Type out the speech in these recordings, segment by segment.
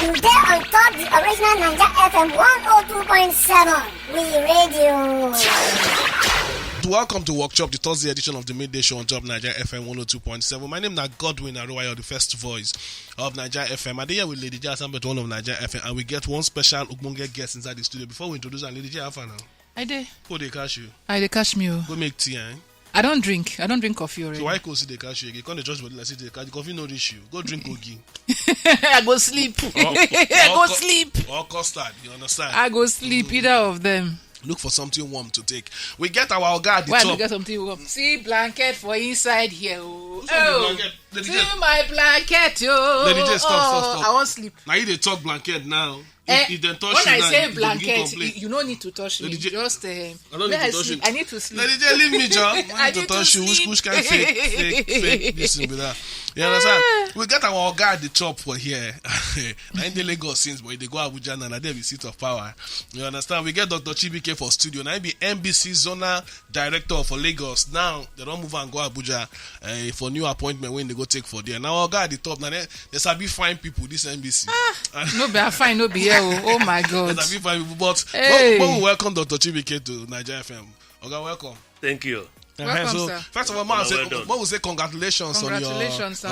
You there on top the original Naija FM 102.7. We radio. Welcome to Workshop, the Thursday edition of the midday show on top Naija FM 102.7. My name is Godwin Aruwayo, the first voice of Naija FM. I'm here with Lady J Asambet, one of Naija FM, and we get one special Ugbonge guest inside the studio. Before we introduce her, Lady J, how far now? I did. Who they cash you? I dey cash me. Go make tea, eh? I don't drink coffee already. So why go see the cash you again? Can't just body like see the cash. The coffee no reach you. Go drink Ogi. I go sleep. I go sleep. Or custard, you understand? I go sleep, either of them. Look for something warm to take. We get our Oga at the Why top. we get something warm? See blanket for inside here. Oh, Lady see J, my blanket, yo. Lady J, stop. I won't sleep. Now you dey talk blanket now. If they touch when you I now, say you go begin blanket, complain. you don't need to touch me. Lady J, Just I don't need to touch you. I need to sleep. Lady J, leave me, John. I need to touch you. Which kind of fake this with that? You understand? We get our Oga at the top for here. I ain't the Lagos since, but they go Abuja and they be seat of power. You understand? We get Dr. Chibike for studio. Now he be NBC Zonal Director for Lagos. Now they don't move and go Abuja for new appointment when they go take for there. Now Oga at the top. Now they sabi fine people. This NBC. No be fine, no be here. Oh my God. Sabi fine people, but Hey. we welcome Dr. Chibike to Naija FM. Oga, welcome. Thank you. Welcome, So sir. first of all, Well done. we say congratulations on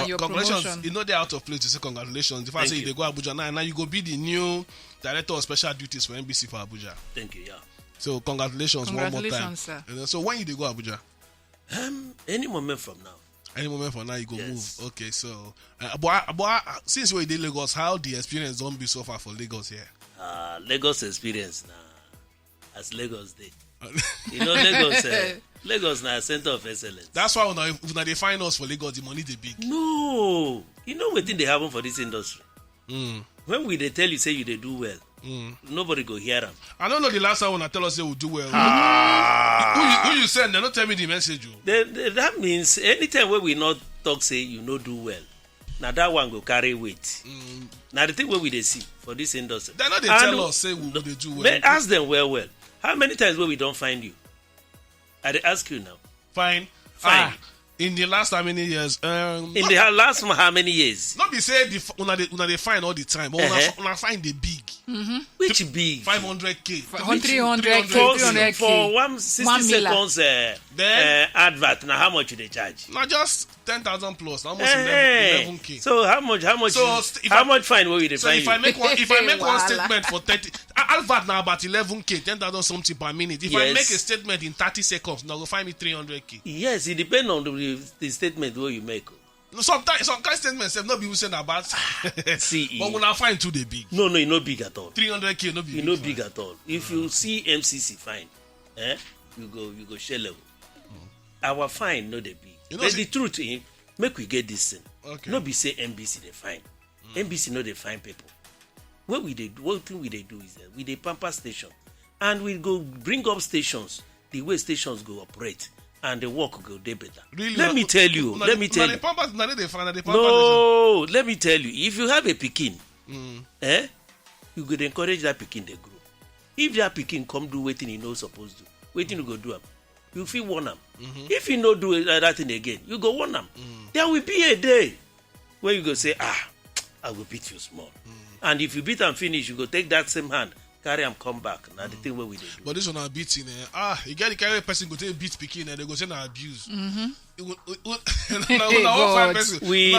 your promotion. You know they're out of place to say congratulations. If I Thank say you. they go Abuja now you go be the new director of special duties for NBC for Abuja. Thank you, yeah. So congratulations one more time. Congratulations, sir. And then, so when you dey go Abuja? Any moment from now. Any moment from now you go Yes. move. Okay, so but since we're in Lagos, how the experience don't be so far for Lagos here? Lagos experience now. As Lagos Day. You know, Lagos Lagos now center of excellence. That's why when they find us for Lagos, the money they big. No. You know what thing they happen for this industry? When they tell you say you they do well, nobody go hear them. I don't know the last time when I tell us they will do well. Who you send? They don't tell me the message. That means anytime when we not talk say you no do well, now that one go carry weight. Now the thing where we they see for this industry. They know they tell us say we they do well. May ask them well. How many times where we don't find you? I dey ask you now. Fine. Fine. In the last how many years? In the last how many years? Not be say una they find all the time, but una find the big. Which big? 500K. 300K, For 300K. 160 1 million. seconds advert. Now how much you they charge? Not just 10,000 plus. Almost Hey. 11K. So how much? So if how I- much fine will you So define? if I make one Wahala. statement for 30, advert now about 11K, 10,000 something per minute. If I Yes. make a statement in 30 seconds, now go find me 300K. Yes, it depends on the statement what you make. No, sometimes some kind statements have not be saying about. See, But when I find too they big. no, you no big at all. 300K no be. You no big at all. If you see MCC fine, you go share level. Our fine no they big. You know, But see- the truth is, make we get this thing. Okay. No be say NBC they fine. NBC no they fine people. What thing we they do is that we they pamper station, and we go bring up stations the way stations go operate, and the work go dey better. Really? Let me tell you. Una Let me dey- tell una you. dey pamper- una dey find- una dey pamper No, let me tell you. If you have a pikin, you go dey encourage that pikin dey grow. If that pikin come do wetin he no suppose do, wetin you go do am? You fit warn am. If he no do that thing again, you go warn am. There will be a day where you go say, I will beat you small. And if you beat am finish, you go take that same hand, carry am come back. Na the thing wey we dey do. But this one are beating. You get the kind of person go take beat pikin and they go say na abuse. God. We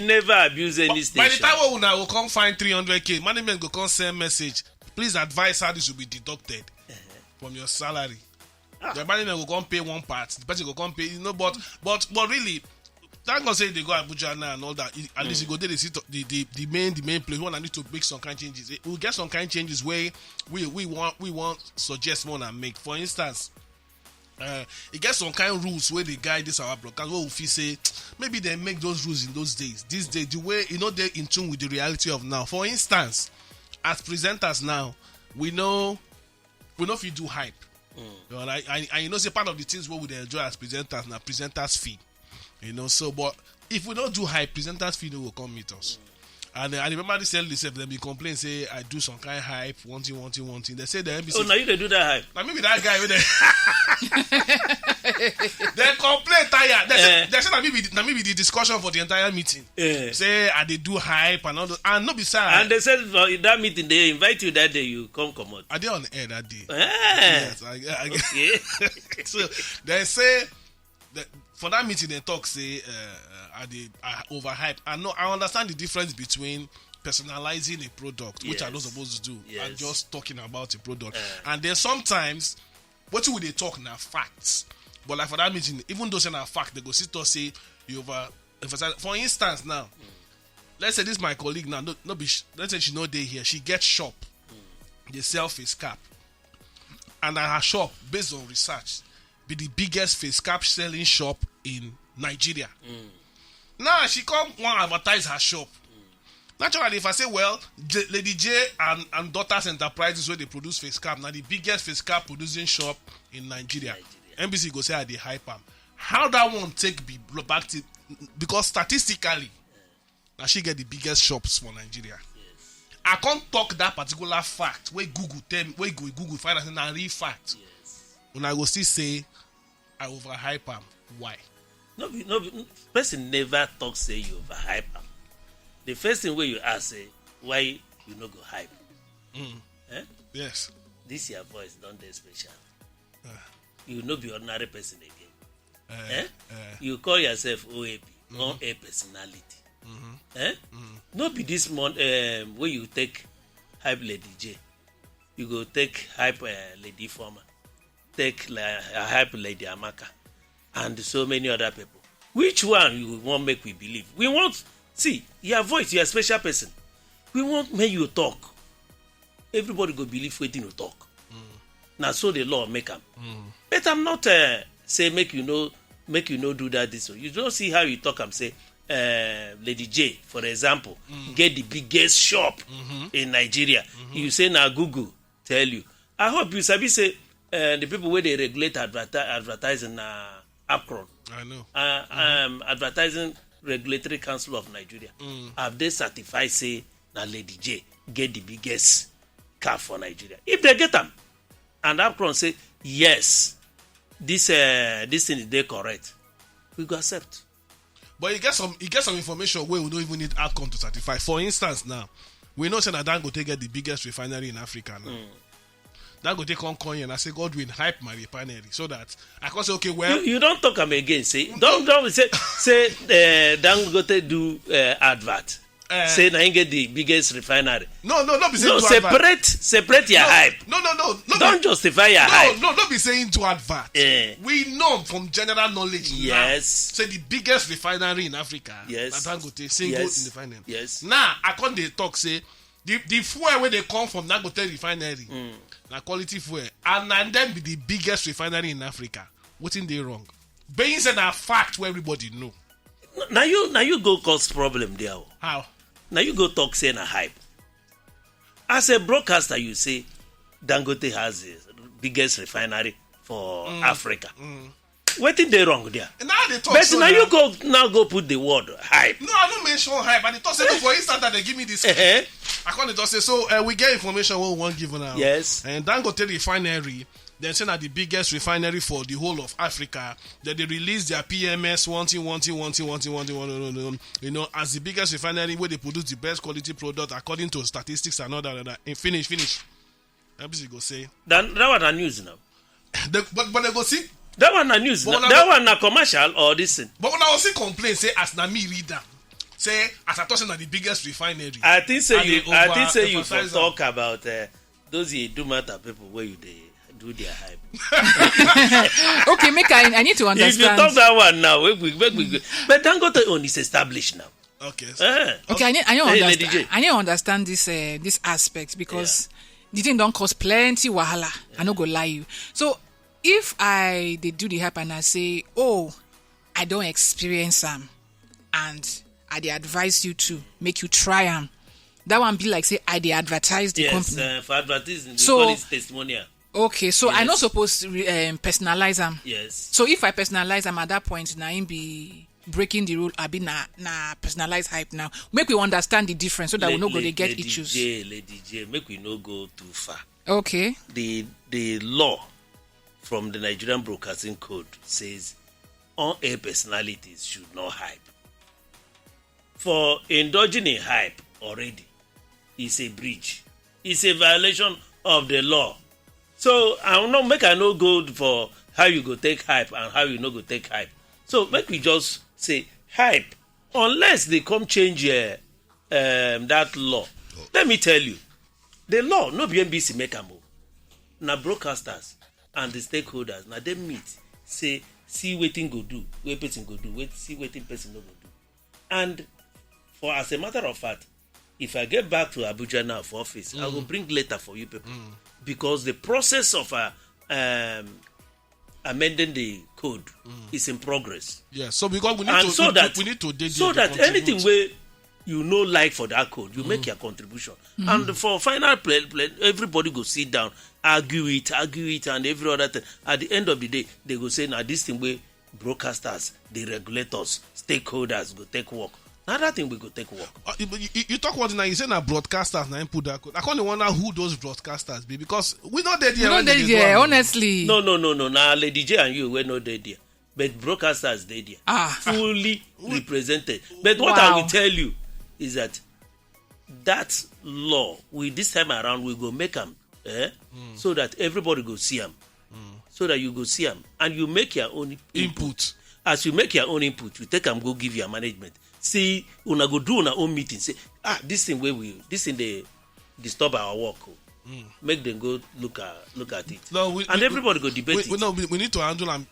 never abuse any By the station. time when una will come find 300K, management go come send message. Please advise how this will be deducted from your salary. The management will come pay one part. The person will come pay. But really, thank God say they go Abuja now and all that. At least you go there, the main place. We want need to make some kind of changes. We'll get some kind of changes where we want suggest more and make. For instance, it gets some kind of rules where they guide this our broadcast. What we feel say maybe they make those rules in those days. These days, the way they're in tune with the reality of now. For instance, as presenters now, we know if you do hype. You know, and say part of the things what we enjoy as presenters now, presenters fee. So but if we don't do hype, presenters fee no will come meet us. And I remember this early self, then be complain say I do some kind of hype, wanting. They say the NBC. Oh, now you they do that hype. Now maybe that guy with they complain tired. They say that maybe the discussion for the entire meeting. Say they do hype and all that. And no be sad. And they said for that meeting they invite you that day, you come out. Are they on air that day? Yes, Okay. So they say that for that meeting they talk say I overhype. I understand the difference between personalizing a product, which I'm not supposed to do, and just talking about a product. And then sometimes what would they talk now facts. But like for that meeting, even though saying a fact, they go sit or say you over emphasize. For instance, now let's say this my colleague now, let's say she no day here, she gets shop, they sell face cap. And at her shop, based on research, be the biggest face cap selling shop in Nigeria. Now she come want to advertise her shop. Naturally, if I say, well, Lady J and Daughters Enterprises where they produce face cap, now the biggest face cap producing shop in Nigeria. NBC go say they hype am. How that one take be back to, because statistically, now she get the biggest shops for Nigeria. I can't talk that particular fact where Google tell me, where Google find out a real fact. When I go still say I overhype am. Why? No, person never talk say you overhype am. The first thing where you ask say why you no go hype. Yes. This your voice don't dey special. You no be ordinary person again. You call yourself OAP, non-A personality. No be this month where you take hype Lady J. You go take hype Lady Former. Take hype Lady Amaka. And so many other people. Which one you want make we believe? We want, see, your voice, you're a special person. We want make you talk. Everybody go believe waiting to talk. Now so the law make them. But I'm not say make you know do that this way. You don't see how you talk and say Lady J, for example, get the biggest shop in Nigeria. You say now Google tell you. I hope you sabi say the people where they regulate advertising APRON. I know. Advertising Regulatory Council of Nigeria. Have they certified say now Lady J get the biggest car for Nigeria? If they get them, and APRON say yes, this thing is they correct, we go accept. But you get some information where we don't even need outcome to certify. For instance, now we know that Dangote get the biggest refinery in Africa now. Dangote come coin and I say Godwin hype my refinery so that I can say okay, well you don't talk am again. Say don't say Dangote do advert. Say now you get the biggest refinery. No, be saying no. Separate your hype. No. Don't justify your hype. No, be saying to advert. We know from general knowledge. Yes. Say the biggest refinery in Africa. Yes. Dangote single in the refinery. Yes. Now I can't they talk say the fuel where they come from Dangote refinery. Na quality fuel and then be the biggest refinery in Africa. What in they wrong? Being said a fact where everybody know. Now you go cause problem there. How? Now you go talk say na hype. As a broadcaster, you say Dangote has the biggest refinery for Africa. What in they wrong there? Now they talk but so now you go put the word hype. No, I don't mention hype. And they talk say for instance that they give me this. I can't just say so. We get information what we want given now. Yes. And Dangote refinery. Then say that the biggest refinery for the whole of Africa. That they release their PMS wanting. You know, as the biggest refinery where they produce the best quality product according to statistics and all that. Finish. NBC go say. That one na news now. But they go see. That one na news. That one na commercial or this thing. But when I was see complain say as na me read them. Say as I thought say na the biggest refinery. I think you for talk about those do matter people where you they do their hype. Okay, I need to understand. If you talk that one now, we but Dangote own is established now. Okay. Okay, I need understand. I need to understand this aspect because the thing don't cause plenty wahala. I no go lie you. So if they do the hype and I say, oh, I don't experience them, and I advise you to make you try them. That one be like say I advertise the company. Yes, for advertising, they call it testimonial. Okay, so I'm not supposed to personalize them. Yes. So if I personalize them at that point, now it be breaking the rule abi na personalized hype now. Make we understand the difference so that we no go dey get issues. Lady J, make we no go too far. Okay. The law from the Nigerian Broadcasting Code says on-air personalities should not hype. For indulging in hype already is a breach. It's a violation of the law. So I will not make I no go for how you go take hype and how you no go take hype. So make we just say hype unless they come change that law. Let me tell you, the law no be NBC make am o. Na broadcasters and the stakeholders na dem meet say see wetin go do, wey person go do, see wetin person no go do. And for as a matter of fact, if I get back to Abuja now for office, I will bring letter for you people because the process of amending the code is in progress. Yeah, so because we need and to so that anything where you know like for that code, you make your contribution. And for final play, everybody go sit down, argue it, and every other thing. At the end of the day, they go say, now this thing where broadcasters, the regulators, stakeholders go take work. Now that thing we go take work. You talk about it now, you say now broadcasters now input that code. I can't wonder who those broadcasters be because we not dead here. We not dead here, honestly. No. Now Lady J and you we're not dead here. But broadcasters dead here. Fully represented. But what I will tell you is that law, this time around, we go make them so that everybody go see them. So that you go see them. And you make your own input. As you make your own input, you take them, go give your management. See, una go do una own meeting. Say, this thing they disturb our work. Make them go look at it. No, everybody go debate it. We need to handle and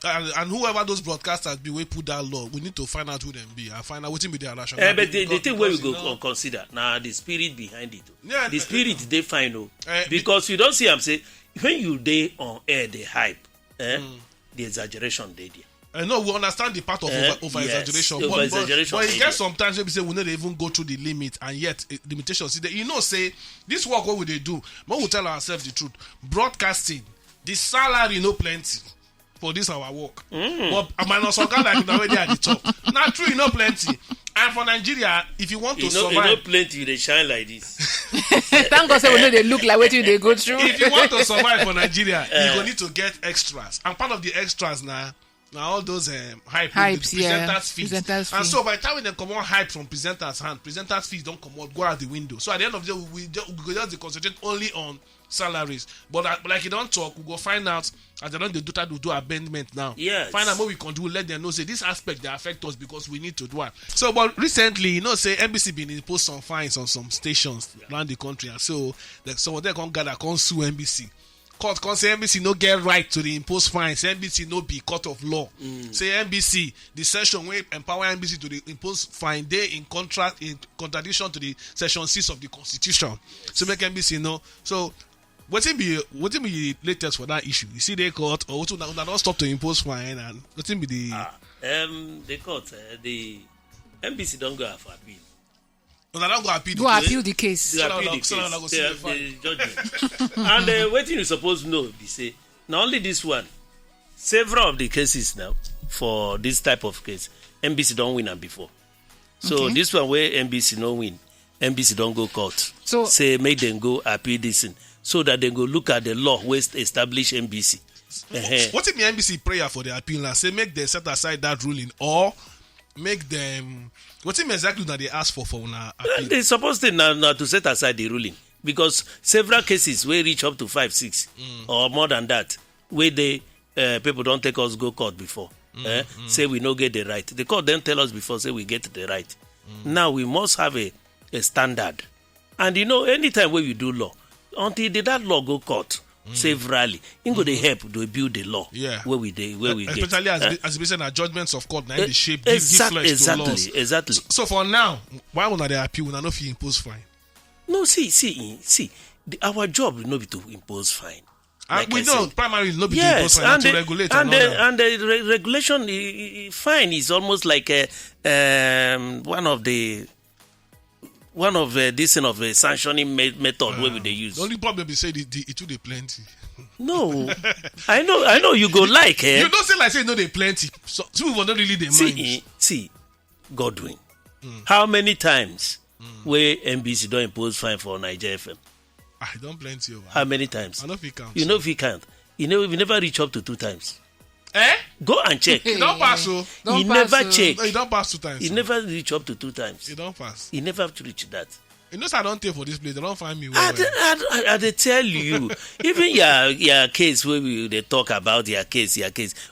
whoever those broadcasters be, we put that law. We need to find out who them be and find out what be their rationale. But the thing where we go consider now the spirit behind it. Yeah, the spirit they find because you don't see them say when you day on air the hype, the exaggeration they there. No, we understand the part of over exaggeration. But it gets sometimes we say we not even go through the limit, and yet limitations. Say this work what would they do? But we tell ourselves the truth. Broadcasting, the salary no plenty for this our work. But minus Oga like already at the top. Now true, no plenty. And for Nigeria, if you want to survive, you know plenty they shine like this. Thank God, say we know they look like what they go through. If you want to survive for Nigeria, you go need to get extras, and part of the extras now all those hypes, presenters' fees. And so by the time they come on hype from presenters' hand, presenters' fees don't come out, go out the window. So at the end of the day, we just concentrate only on salaries. But like you don't talk, we go find out as they don't do amendment now. Yes. Find out what we can do, let them know, say this aspect they affect us because we need to do it. So but recently, say NBC been imposed some fines on some stations around the country. And so some of them can sue NBC. Court can say NBC no get right to the impose fines. NBC no be court of law. Say NBC, the session where empower NBC to the impose fine they in contradiction to the section 6 of the Constitution. Yes. So make NBC know. So what will be the latest for that issue? You see the court or what don't stop to impose fine and what will be the court the NBC don't go for appeal. No, don't go appeal. Go appeal the case. They appeal the case. The judgment. And what you supposed to know, they say, not only this one, several of the cases now for this type of case, NBC don't win them before. So this one where NBC no win, NBC don't go court. So say make them go appeal this thing, so that they go look at the law where establish NBC. What if the NBC prayer for the appeal now? Say make them set aside that ruling or make them. What exactly that they ask for una appeal? They supposed to now to set aside the ruling because several cases will reach up to 5-6 or more than that where they people don't take us go court before. Say we no get the right. The court then tell us before say we get the right. Now we must have a standard. And anytime where we do law, until that law go court. Severally, go they help to build the law. Yeah, where we especially get. as we said, judgments of court, now the shape give flesh to laws. Exactly. So for now, why would they appeal? We not if you impose fine. No, see. Our job will not be to impose fine. Like we know primarily not be to impose fine, to regulate. And the regulation fine is almost like one of the this kind of a sanctioning method where they use. The only problem is say it will be plenty. No, I know you go like You don't say like say no they plenty. So people don't really they mind. See, Godwin. How many times where NBC don't impose fine for Naija FM? I don't plenty over. How many times? I know if you count. You know if you can't. You know we never reach up to 2 times. Eh? Go and check. You don't pass, so. He never check. No, you don't pass 2 times. He so. never reach up to 2 times. You don't pass. He never reach that. You know, so I don't take for this place. They don't find me. I they tell you, even your case where they talk about your case,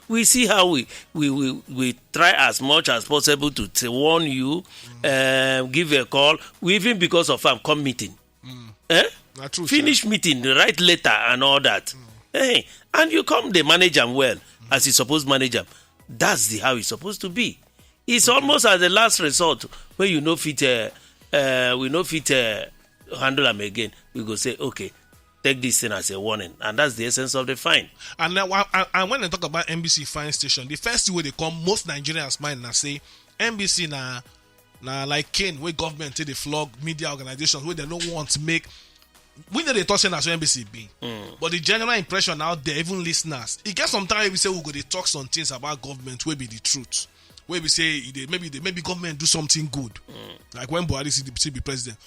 we see how we try as much as possible to warn you, give a call. We even because of come meeting, True, finish meeting, write letter and all that. Hey, and you come, they manage them well as you supposed manage them. That's how it's supposed to be. It's almost as the last resort where you know fit. We no fit handle them again. We go say, okay, take this thing as a warning, and that's the essence of the fine. And now, and when I talk about NBC fine station, the first way they come, most Nigerians mind and say NBC na like Kane, where government say they flog media organizations where they don't want to make. We know they talk saying as NBC be, but the general impression out there, even listeners, it gets sometimes we say we go they talk some things about government where be the truth. Where we say maybe government do something good, like when Buhari see be president.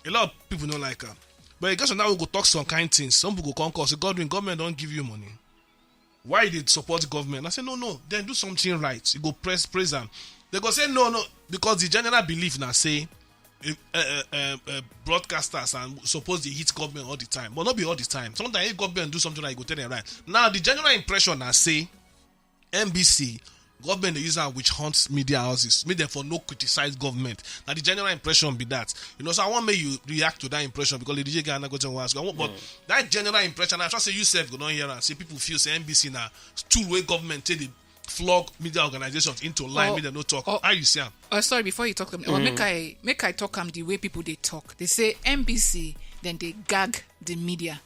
A lot of people don't like her, but I guess now we go talk some kind of things. Some people go come call say, government don't give you money. Why they support government? I say no, then do something right. You go praise them. They go say no, because the general belief now say broadcasters and suppose they hit government all the time, but not be all the time. Sometimes if government do something like you go tell them right. Now the general impression now say NBC. Government they use which hunts media houses, make them for no criticize government. Now the general impression be that. So I want make you react to that impression because the DJ guy not go to ask. But that general impression, I trust say you self go down here and say people feel say NBC now tool way government take the flog media organizations into line, make them no talk. How you see them? Sorry, before you talk to me, make I talk the way people they talk. They say NBC, then they gag the media.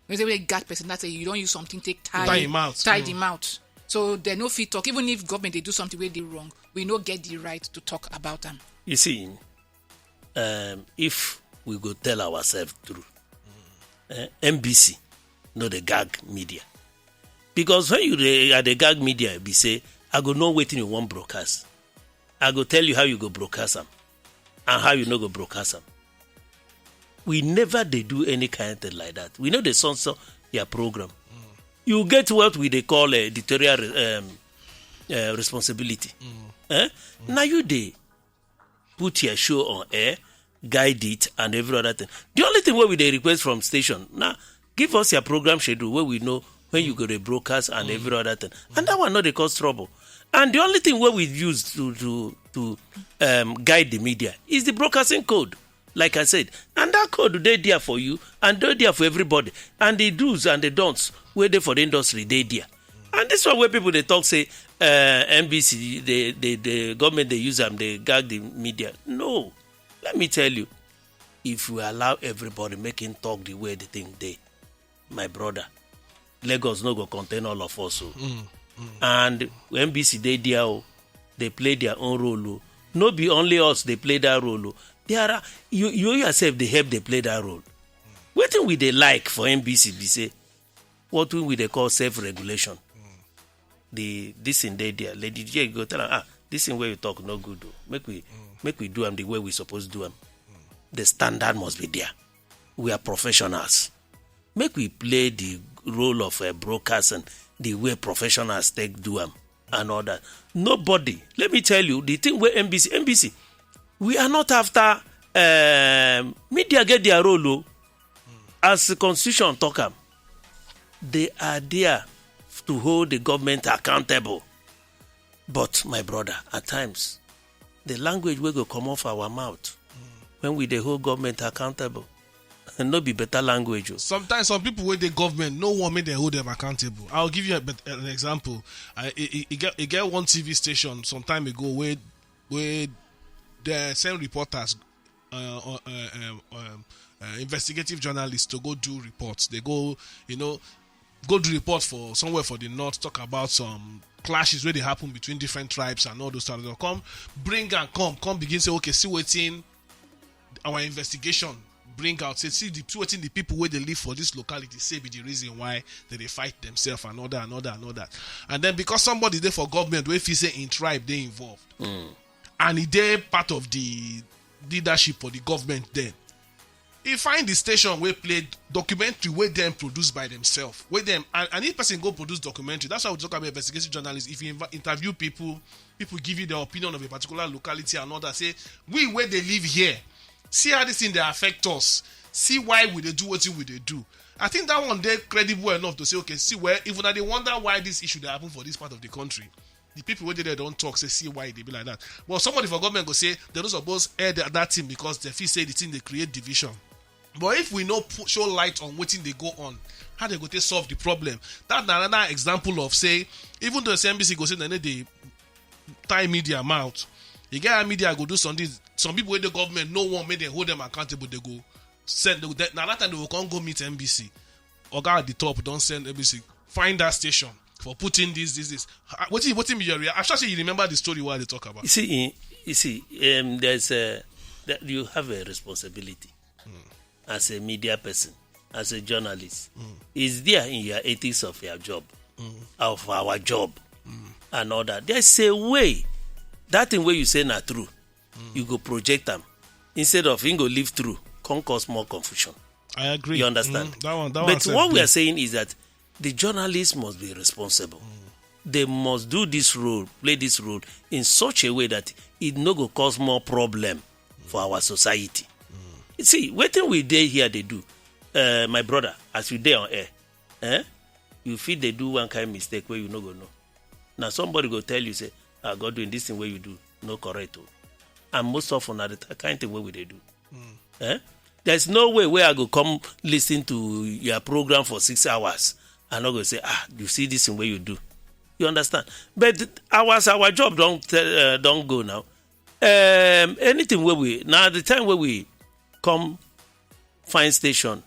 When they gag person, that's you don't use something, tie him out. Tie them out. So they no fit talk. Even if government they do something where they wrong, we no get the right to talk about them. You see, if we go tell ourselves true, NBC, no the gag media. Because when you are the gag media, be say, I go know waiting you want broadcast. I go tell you how you go broadcast them and how you no go broadcast them. We never they do any kind of thing like that. We know they censor your program. You get what we they call a editorial responsibility. Now you they put your show on air, guide it, and every other thing. The only thing where we they request from station now, give us your program schedule where we know when you go to broadcast and every other thing, and that one not they cause trouble. And the only thing where we use to guide the media is the broadcasting code. Like I said, and that code they there for you, and they there for everybody, and the do's and the don'ts where they for the industry they there. And this one where people they talk say NBC, the government they use them, they gag the media. No, let me tell you, if we allow everybody making talk the way they think they, my brother, Lagos no go contain all of us. And NBC they there, they play their own role. No be only us they play that role. There are you yourself they help they play that role. What thing we they like for NBC be say what we they call self-regulation. This in there, Lady J go tell her, this in where you talk no good. Make we do them the way we supposed to do them. The standard must be there. We are professionals. Make we play the role of a broadcaster the way professionals take do them and all that. Nobody. Let me tell you the thing where NBC. We are not after media get their role. As the constitution talk them, they are there to hold the government accountable. But my brother, at times, the language will go come off our mouth when we the hold government accountable. And not be better language. Sometimes some people with the government no one make them hold them accountable. I'll give you an example. It get one TV station some time ago where they send reporters, investigative journalists to go do reports. They go do reports for somewhere for the north, talk about some clashes where they happen between different tribes and all those stuff. They'll come begin say, okay, see what's in our investigation. Bring out, say, see what the people where they live for this locality say be the reason why they fight themselves and all that. And then because somebody there for government where if you say in tribe they involved. and he did part of the leadership for the government then. He find the station where played documentary where them produced by themselves. Where them and if person go produce documentary, that's why we talk about investigative journalists. If you interview people give you their opinion of a particular locality and all that. Say we where they live here, see how this thing they affect us. See why we they do what we they do. I think that one they credible enough to say okay, see where even they wonder why this issue they happen for this part of the country. The people where they don't talk say see why they be like that. But somebody for government go say they don't suppose air that thing because they feel say the thing they create division. But if we know show light on what they go on, how they go to solve the problem. That's another example of say, even though the NBC go say they need the tie media mouth, you get a media go do something. Some people in the government no one made them hold them accountable. They go send now that time they will come go meet NBC. Oga at the top don't send NBC. Find that station for putting this. What be your reaction? I'm sure you remember the story while they talk about. You see, there's you have a responsibility. As a media person, as a journalist, is there in your ethics of your job, of our job, and all that. There's a way that thing where you say not true, you go project them instead of you go live through, can cause more confusion. I agree. You understand? But what we are saying is that the journalists must be responsible. They must do this role, play this role in such a way that it no go cause more problem for our society. See, what thing we dey here they do, my brother, as you dey on air, you feel they do one kind of mistake where you no go know. Now somebody go tell you say, God doing this thing where you do, no correct. And most often are the kind of thing where we they do. There's no way where I go come listen to your program for 6 hours and not go say, you see this thing where you do. You understand? But our job don't go now. Anything where we now the time where we come find station,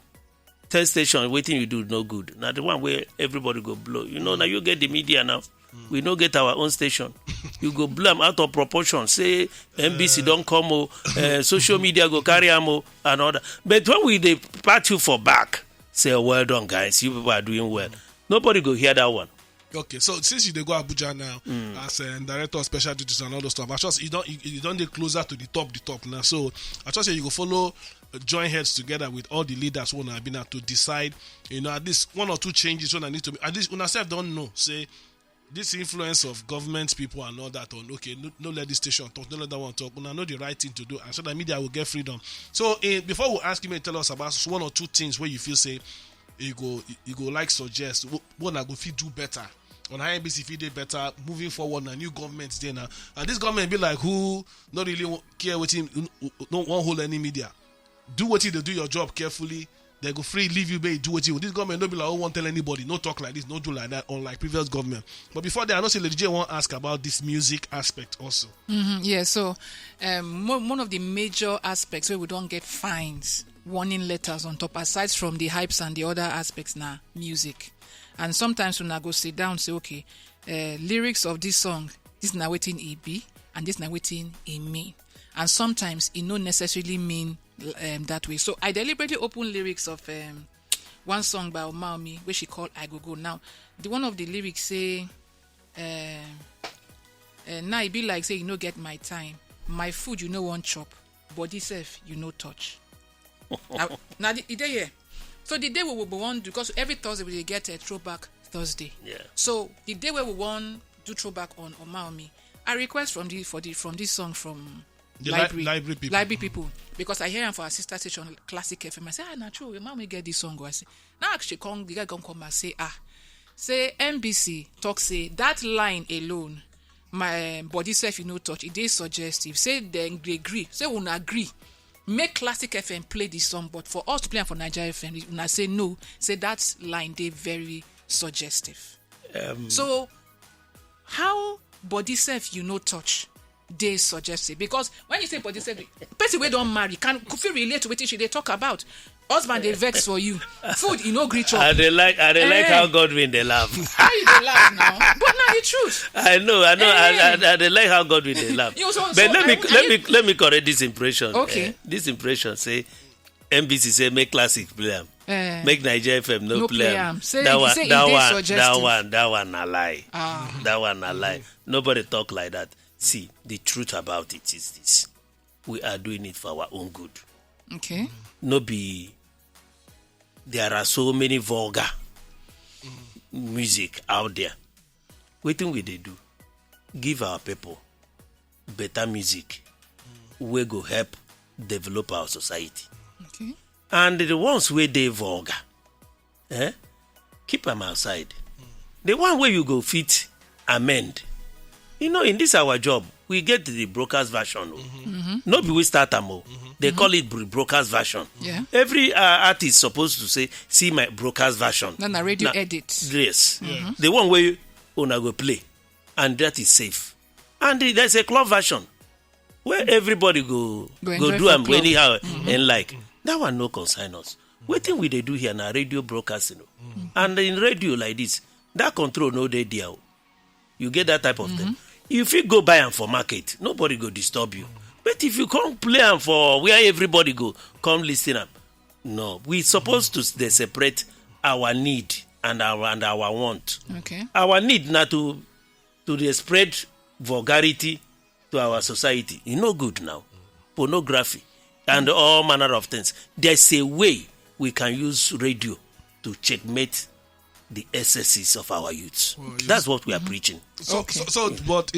tell station waiting you do no good. Now the one where everybody go blow. You know, now you get the media now. We don't get our own station. You go blame out of proportion. Say NBC don't come, social media go carry ammo and all that. But when they pat you for back, say well done guys, you people are doing well. Nobody go hear that one. Okay, so since you dey go Abuja now as a director of special duties and all those stuff, I trust you don't get closer to the top now. So I trust you go follow join heads together with all the leaders who have been to decide, at least one or two changes when I need to be. At least una self don't know. Say this influence of government people and all that on okay, no let this station talk, no let that one talk. Una know the right thing to do, and so that media will get freedom. So before we ask you to tell us about one or two things where you feel say you go like suggest what I go feel do better on how NBC feel do better moving forward. Now new governments there now, and this government be like who not really care what him don't want hold any media. Do what you do your job carefully. They go free leave you be do what you. This government don't be like won't tell anybody no talk like this, no do like that unlike previous government. But before that, I know say Lady J want ask about this music aspect also. Yeah, so one of the major aspects where we don't get fines, warning letters on top, aside from the hypes and the other aspects now, music. And sometimes when I go sit down, say, okay, lyrics of this song, this is now waiting it be, and this now waiting it mean. And sometimes it not necessarily mean that way. So I deliberately open lyrics of one song by Omaomi, which she called I Go Go. Now, the one of the lyrics say, now it be like, say, you no get my time. My food, you no want chop. Body self, you no touch. Now, the day here. So the day we will want to, because every Thursday we get a throwback Thursday. Yeah. So the day where we want to do throwback on Omaomi, I request from this song from the library people, because I hear them for our sister station Classic FM. I say, not true. Your mom will get this song. I say, now actually the guy come and say NBC talk say that line alone, my body self you no touch. It is suggestive. Say they agree. Say we agree. Make Classic FM play this song, but for us to play for Naija FM, when I say no, say that line they very suggestive. So how body self you no touch? They suggestive, because when you say body self, person we don't marry can feel relate to what they talk about. Husband they vex for you, food you no greet up. I they like how Godwin they laugh. How you they laugh now? But now the truth. I know. I they like how Godwin they laugh. But let me correct this impression. Okay. This impression say NBC say make Classic play am. Make Naija FM no play am. That one a lie. That one a lie. Nobody talk like that. See, the truth about it is this: we are doing it for our own good. Okay. No be. There are so many vulgar music out there. Wetin we dey do? Give our people better music wey go help develop our society. Okay. And the ones wey dey vulgar, keep them outside. The one where you go fit amend. In this our job, we get the broadcast version. No be we start them. They call it broadcast version. Yeah. Every artist supposed to say, see my broadcast version. Then a radio edit. Yes. The one where you go play. And that is safe. And there's a club version where everybody go do them anyhow and like. That one no concern us. Wetin we dey do here na radio broadcasting. And in radio like this, that control no dey there. You get that type of thing. If you go buy am for market, nobody go disturb you. But if you come play am for where everybody go, come listen am. No, we supposed to dey separate our need and our want. Okay. Our need na to dey spread vulgarity to our society. E no good now. Pornography and all manner of things. There's a way we can use radio to checkmate the excesses of our youths. That's what we are preaching. But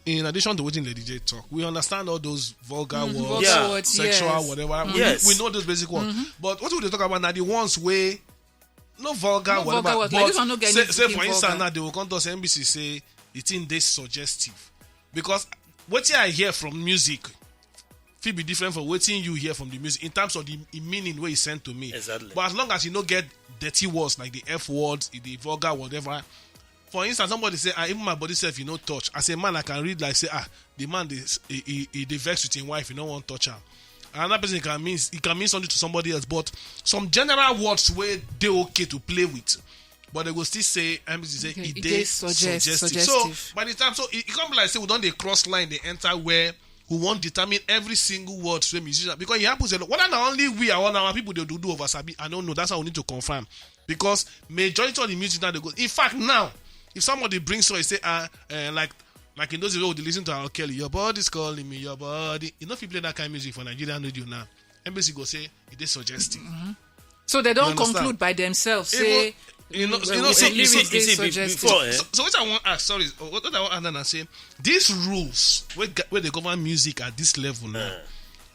in addition to what Lady J talk, we understand all those vulgar words, sexual, yes. whatever. Yes. We know those basic ones. But what we dey talk about now, the ones where no vulgar, whatever. Vulgar words. But Like this one no get any say for vulgar. instance, now they will come to us NBC say it's in this suggestive, because what I hear from music will be different from what you hear from the music in terms of the meaning where it's sent to me. Exactly. But as long as you don't get dirty words like the F words, the vulgar, whatever. For instance, somebody say, even my body self, you know, touch. As a man, I can read like say, the man he vex with his wife, you don't want to touch her. Another person can mean something to somebody else, but some general words where they okay to play with. But they will still say, it is suggestive. So by the time, it comes like say we don't they cross line, they enter where we won't determine every single word to a musician, because it happens a lot. Whether not only we are our people they do over Sabi, I don't know. That's how we need to confirm, because majority of the music now they go. In fact, now if somebody brings so, say like in those days they listen to R. Kelly, your body's calling me, your body. You know if you play that kind of music for Nigerian radio now, NBC go say it is suggestive. So they don't conclude by themselves. Say. Before, so what I want to ask, what I want to add and say, these rules where they govern music at this level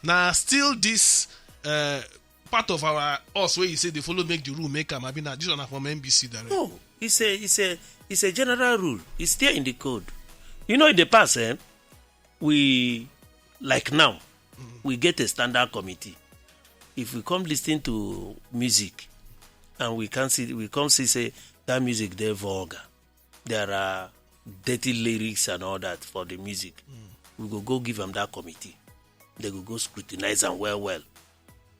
now still this part of us where you say they follow make the rule maker, maybe not this one from NBC direct. No, it's a general rule. It's there in the code. In the past, we like now we get a standard committee. If we come listen to music, and we come see say that music they're vulgar. There are dirty lyrics and all that for the music. We go give them that committee. They go scrutinize them well.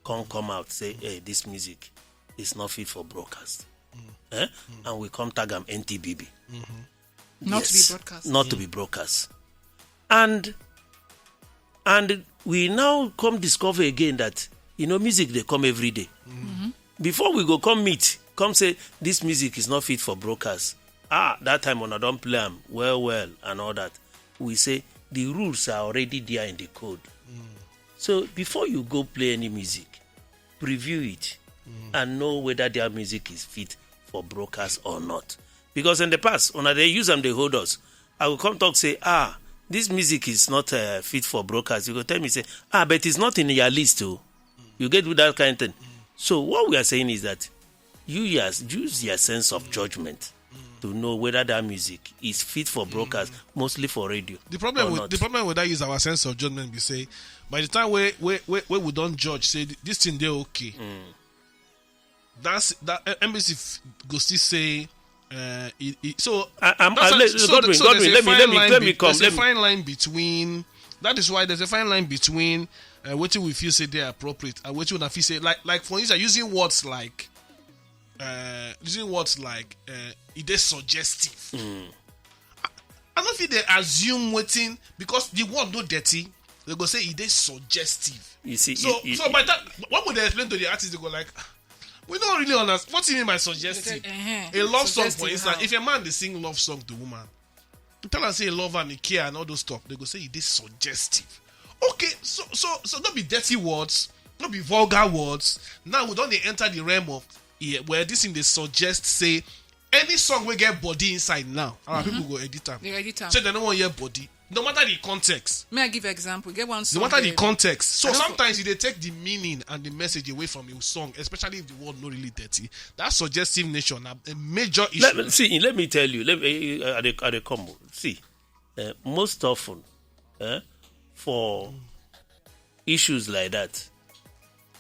Come out say, hey, this music is not fit for broadcast. And we come tag them NTBB. Not to be broadcast. Not to be broadcast. And we now come discover again that music they come every day. Before we go come meet, come say this music is not fit for broadcast. That time when I don't play them well and all that, we say the rules are already there in the code. So before you go play any music, preview it and know whether their music is fit for broadcast or not. Because in the past, when they use them, they hold us. I will come talk say, this music is not fit for broadcast. You go tell me say, but it's not in your list too. You get with that kind of thing. So what we are saying is that you use your sense of judgment to know whether that music is fit for broadcast, mostly for radio. The problem with that is our sense of judgment. We say by the time we don't judge, say this thing they're okay. That's that NBC go still say. Let me come. There's a fine line between. That is why there's a fine line between what we feel say they are appropriate and what you feel say like for instance using words like it is suggestive. I don't think they assume waiting because the word no dirty. They go say it is suggestive. You see, so by that, what would they explain to the artist? They go like, we don't really understand. What do you mean by suggestive? A love song, for instance. If a man they sing love song to woman, You tell them say you love and you care and all those stuff. They go say it is suggestive. Okay, so don't be dirty words, don't be vulgar words. Now we don't enter the realm of where this thing they suggest say any song will get body inside now. Our people go edit them. They edit them. So they don't want your body. No matter the context. May I give an example? Get one song. No matter the context. So sometimes they take the meaning and the message away from your song, especially if the word not really dirty. That suggestive nature, a major issue. Let me tell you. At the combo. See, most often, for issues like that,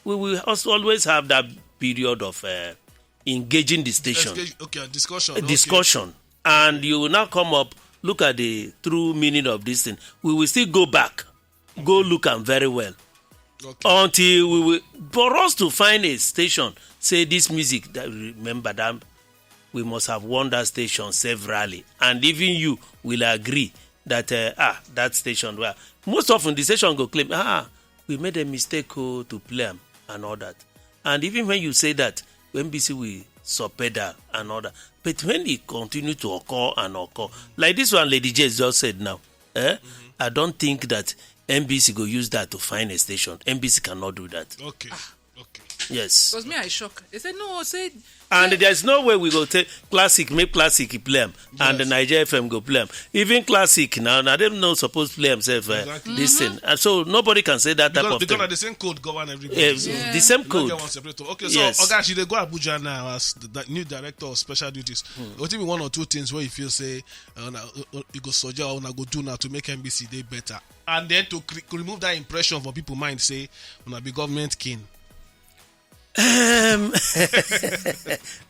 we will also always have that period of engaging the station. Okay, discussion. Discussion. And you will now come up. Look at the true meaning of this thing. We will still go back, go look am very well, until we will. For us to find a station, say this music. That remember that we must have won that station severally, and even you will agree that that station. Well, most often the station go claim we made a mistake to play am and all that, and even when you say that, NBC will subpedal and all that. But when it continue to occur and occur, like this one Lady J just said now, I don't think that NBC go use that to find a station. NBC cannot do that. Okay. Yes. Because me, I shock. They said no. And there's no way we go take classic, make classic play them, and the Naija FM go play them. Even classic now, they don't know supposed to play themselves. This thing, and so nobody can say that type of thing. Because the same code govern everybody. The same code. Okay, so Oga, they go Abuja now as the new director of special duties. What be one or two things where you feel say you go suggest or go do now to make NBC day better, and then to remove that impression for people mind say wanna be government king.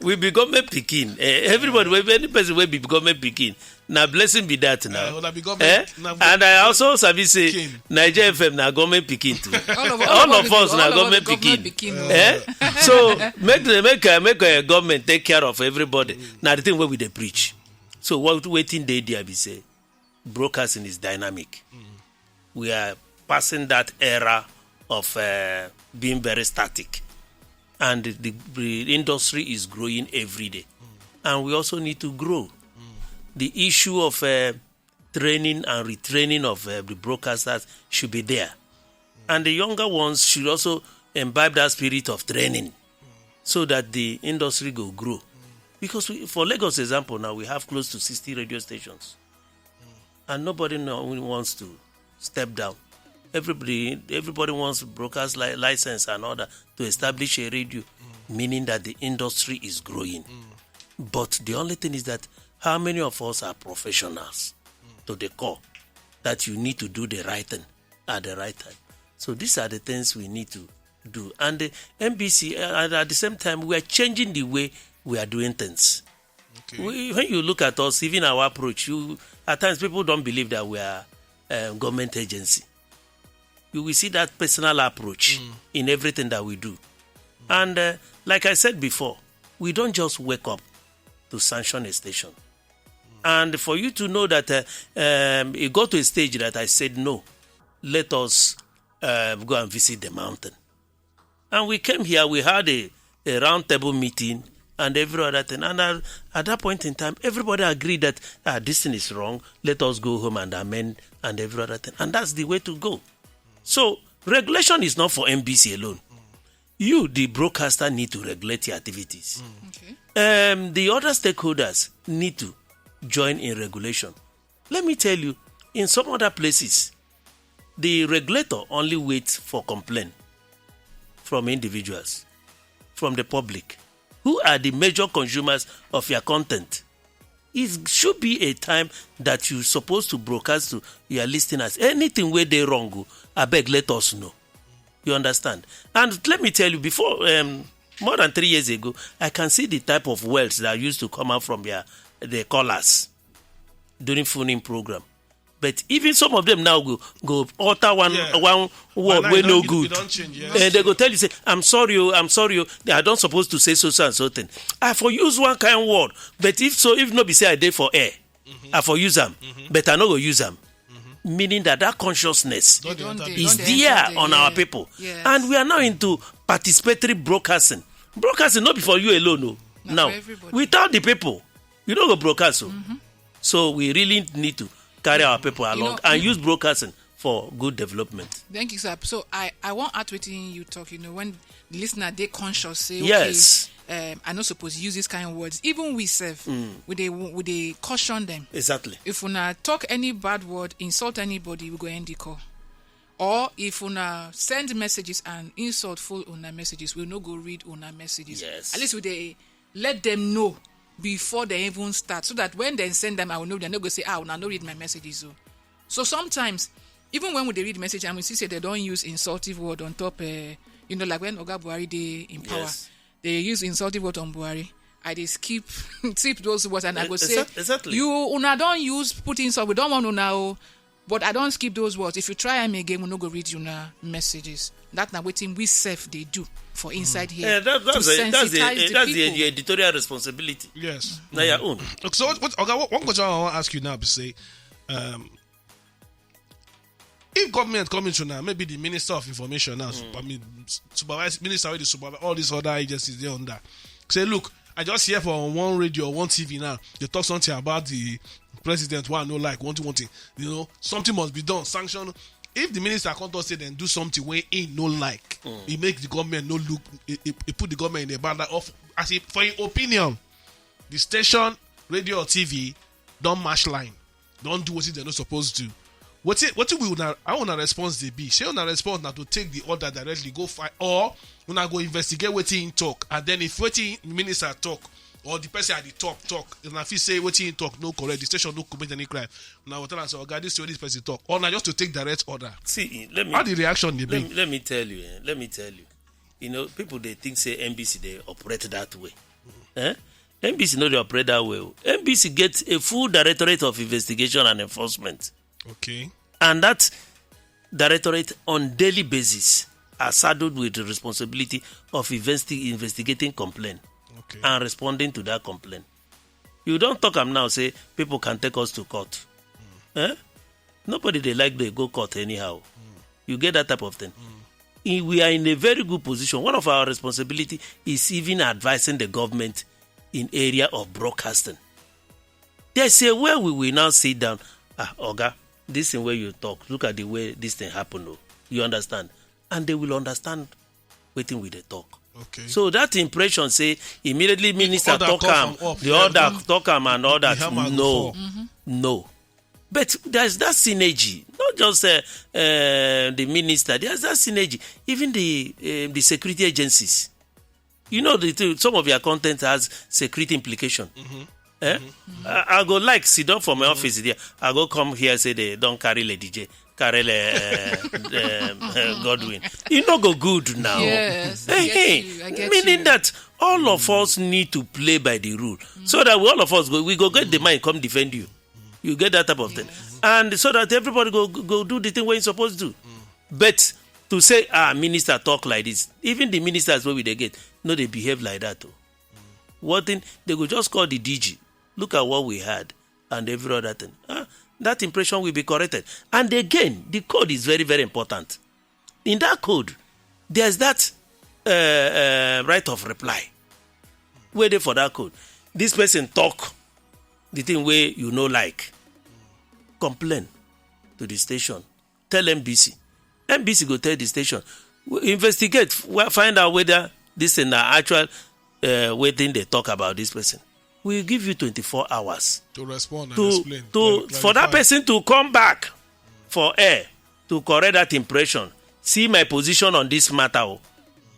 We be government pikin. Everybody, any person will be government pikin. Now blessing be that now. And I also sabi say Naija FM na government pikin too. All of us na government pikin. So make a government take care of everybody. Now the thing where we dey preach. So what waiting day there be say broadcasting is dynamic. We are passing that era of being very static. And the industry is growing every day. And we also need to grow. The issue of training and retraining of the broadcasters should be there. And the younger ones should also imbibe that spirit of training so that the industry will grow. Because for Lagos example now, we have close to 60 radio stations. And nobody wants to step down. Everybody wants broadcast license and order to establish a radio, meaning that the industry is growing. But the only thing is that how many of us are professionals to the core that you need to do the right thing at the right time. So these are the things we need to do. And the NBC, at the same time, we are changing the way we are doing things. Okay. When you look at us, even our approach, at times people don't believe that we are a government agency. You will see that personal approach in everything that we do. And like I said before, we don't just wake up to sanction a station. And for you to know that it got to a stage that I said, no, let us go and visit the mountain. And we came here, we had a round table meeting and every other thing. And at that point in time, everybody agreed that this thing is wrong. Let us go home and amend and every other thing. And that's the way to go. So, regulation is not for NBC alone. You, the broadcaster, need to regulate your activities. Okay. The other stakeholders need to join in regulation. Let me tell you, in some other places, the regulator only waits for complaint from individuals, from the public, who are the major consumers of your content. It should be a time that you're supposed to broadcast to your listeners. Anything where they wrong, I beg, let us know. You understand? And let me tell you, before, more than 3 years ago, I can see the type of words that used to come out from the callers during phone-in program. But even some of them now go utter one word where no good. And they go tell you, say, I'm sorry, I don't supposed to say so and so thing. I for use one kind of word, but if not be say I did for air, I for use them, but I no go use them. Meaning that consciousness is there on our people. Yes. And we are now into participatory broadcasting. Broadcasting not be for you alone, no. Now, without the people, you don't go broadcast. So we really need to carry our people along and use broadcasting for good development. Thank you, sir. So I want out waiting you talk, when the listener they conscious say, okay, yes, I not supposed to use these kind of words. Even we self, we they caution them. Exactly. If we not talk any bad word, insult anybody, we go end the call. Or if we not send messages and insult full on our messages, we'll not go read on our messages. Yes. At least we they let them know before they even start, so that when they send them, I will know they're not going to say, I not read my messages. So sometimes, even when they read the message and we see say they don't use insultive word on top, like when Oga Buhari they in power, they use insultive word on Buhari. I just skip those words and I go say, exactly. You una don't use put insult. We don't want to know, but I don't skip those words. If you try them again, we no go read you messages. That's not what we self they do for inside here. Yeah, that's the editorial responsibility. Yes. Now your own. So one question I want to ask you now, say, if government coming to now, maybe the Minister of Information now, I mean, supervise minister with the supervise all these other agencies they under. Say, look, I just hear from one radio or one TV now, they talk something about the president one no like one thing, something must be done, sanction. If the minister can't say then do something where ain't no like, it makes the government no look, it put the government in a bad light. As if for your opinion, the station, radio or TV don't match line, don't do what they're not supposed to do. What we una how una response they be? Say una response now to take the order directly, go fight, or una go investigate what he talk, and then if what minister talk or the person at the top talk, and if he say what he talk no correct, the station no commit any crime. Now what I say, okay, this is what this person talk, or now just to take direct order. See, how the reaction they be? Let me tell you. People they think say NBC they operate that way. NBC no they operate that way. NBC gets a full directorate of investigation and enforcement. Okay. And that directorate on daily basis are saddled with the responsibility of investigating complaint and responding to that complaint. You don't talk now, say people can take us to court. Nobody they like they go court anyhow. You get that type of thing. We are in a very good position. One of our responsibility is even advising the government in area of broadcasting. There's a way we will now sit down. Oga, this is where you talk. Look at the way this thing happened. You understand? And they will understand waiting with the talk. Okay. So that impression say immediately minister talk him, the other talk him and all that. No. But there's that synergy. Not just the minister. There's that synergy. Even the security agencies. Some of your content has security implication. I go like sit down for my office there. I go come here say they don't carry Lady J, carry Godwin. You no go good now. Yes, I get meaning you. that all of us need to play by the rule, so that all of us we go get the mind come defend you. You get that type of thing, and so that everybody go do the thing where you're supposed to. But to say minister talk like this, even the ministers where we they get, no they behave like that too. What thing they go just call the DG. Look at what we had and every other thing. That impression will be corrected. And again, the code is very, very important. In that code, there's that right of reply. Wait for that code. This person talk the thing where you like. Complain to the station. Tell NBC. NBC go tell the station. Investigate. Find out whether this is the actual waiting they talk about this person. We'll give you 24 hours to respond and explain. For that person to come back for air to correct that impression, see my position on this matter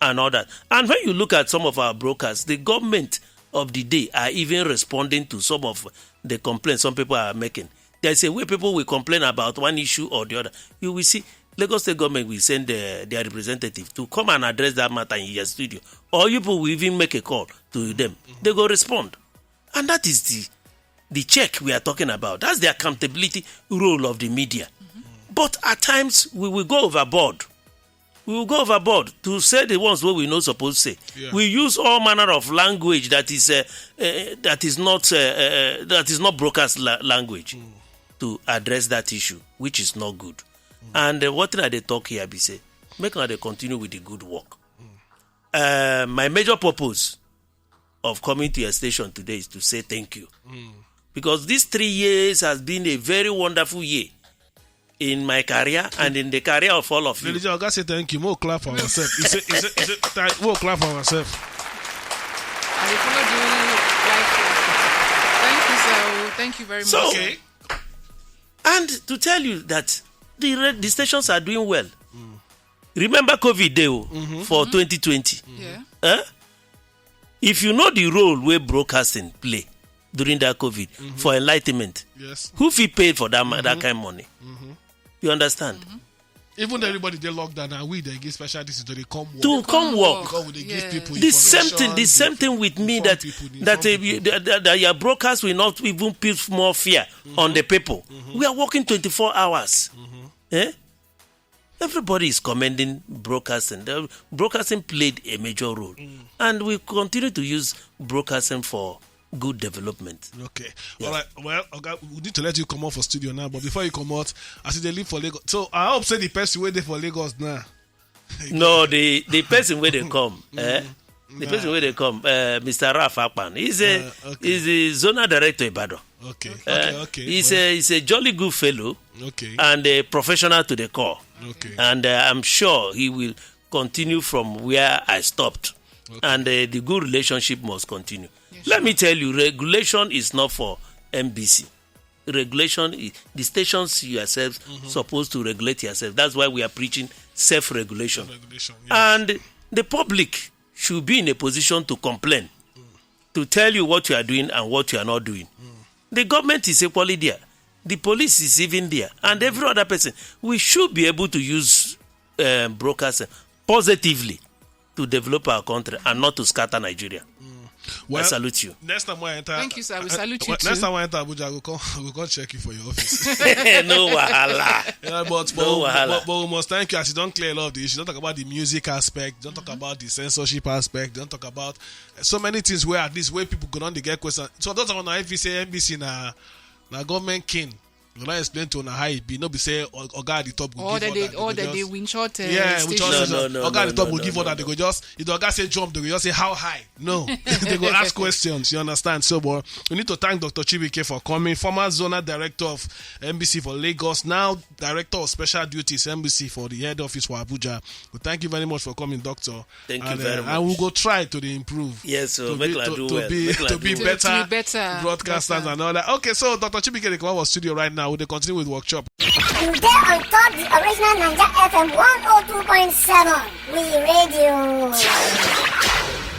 and all that. And when you look at some of our brokers, the government of the day are even responding to some of the complaints some people are making. There's a way people will complain about one issue or the other. You will see Lagos State government will send their representative to come and address that matter in your studio. Or you people will even make a call to them. They go respond. And that is the check we are talking about. That's the accountability role of the media. But at times, we will go overboard. We will go overboard to say the ones where we not supposed to say. Yeah. We use all manner of language that is not broadcast language to address that issue, which is not good. And what thing they talk here, be say, make sure they continue with the good work. My major purpose of coming to your station today is to say thank you. because these 3 years has been a very wonderful year in my career and in the career of all of you. Ladies, Oga say thank you. More clap for ourselves. He said, more clap for ourselves. I will follow you like. Thank you, sir. Thank you very much. So, Okay. and to tell you that the stations are doing well. Remember COVID day for 2020. Yeah. If you know the role where broadcasting play during that COVID for enlightenment, Yes. who fit pay for that that kind of money? You understand? Even everybody they lock down and we they give special this they come work. To come work. Because we dey give people The same thing. information, The same thing with me inform that people, that, inform people. that your broadcast will not even put more fear on the people. We are working 24 hours. Everybody is commending broadcasting. The broadcasting played a major role, and we continue to use broadcasting for good development. Okay. All right. Well, okay, we need to let you come out for studio now. But before you come out, I see they live for Lagos. So I hope say the person waiting for Lagos now. No, the person where they come, the person where they come, Mr. Raf Akpan, he's the zonal director Ibadan. Okay. Okay. He's a jolly good fellow. Okay. And a professional to the core. Okay. And I'm sure he will continue from where I stopped. Okay. And the good relationship must continue. Let me tell you, regulation is not for NBC. Regulation is the stations yourselves supposed to regulate yourself. That's why we are preaching self-regulation. Regulation, yes. And the public should be in a position to complain, to tell you what you are doing and what you are not doing. The government is equally there. The police is even there. And every other person. We should be able to use broadcasting positively to develop our country and not to scatter Nigeria. Well, I salute you. Next time I enter, Thank you, sir. We salute you Next too. time I enter Abuja, we'll come check you for your office. No wahala. Yeah, but we must thank you as you don't clear a lot of the issues. Don't talk about the music aspect. Don't talk about the censorship aspect. Don't talk about so many things where at least where people go on to get questions. So those are if you say NBC na government king. You not explain to how it be. No be say Oga at the top will give Or that they win short. yeah, which station. Oga at the top will give order. They go just if the Oga say jump, they go just say how high. No, they go ask questions. You understand? So, but we need to thank Dr. Chibike for coming. Former zonal director of NBC for Lagos, now director of special duties NBC for the head office for Abuja. We thank you very much for coming, Doctor. Thank you very much. And we'll go try to improve. Yes, so to make be, I to, do to well. be Make I to be do well. better broadcasters and all that. Okay, so Dr. Chibike they come out of studio right now. We'll continue with workshop. You there on top the original Naija FM 102.7. We radio.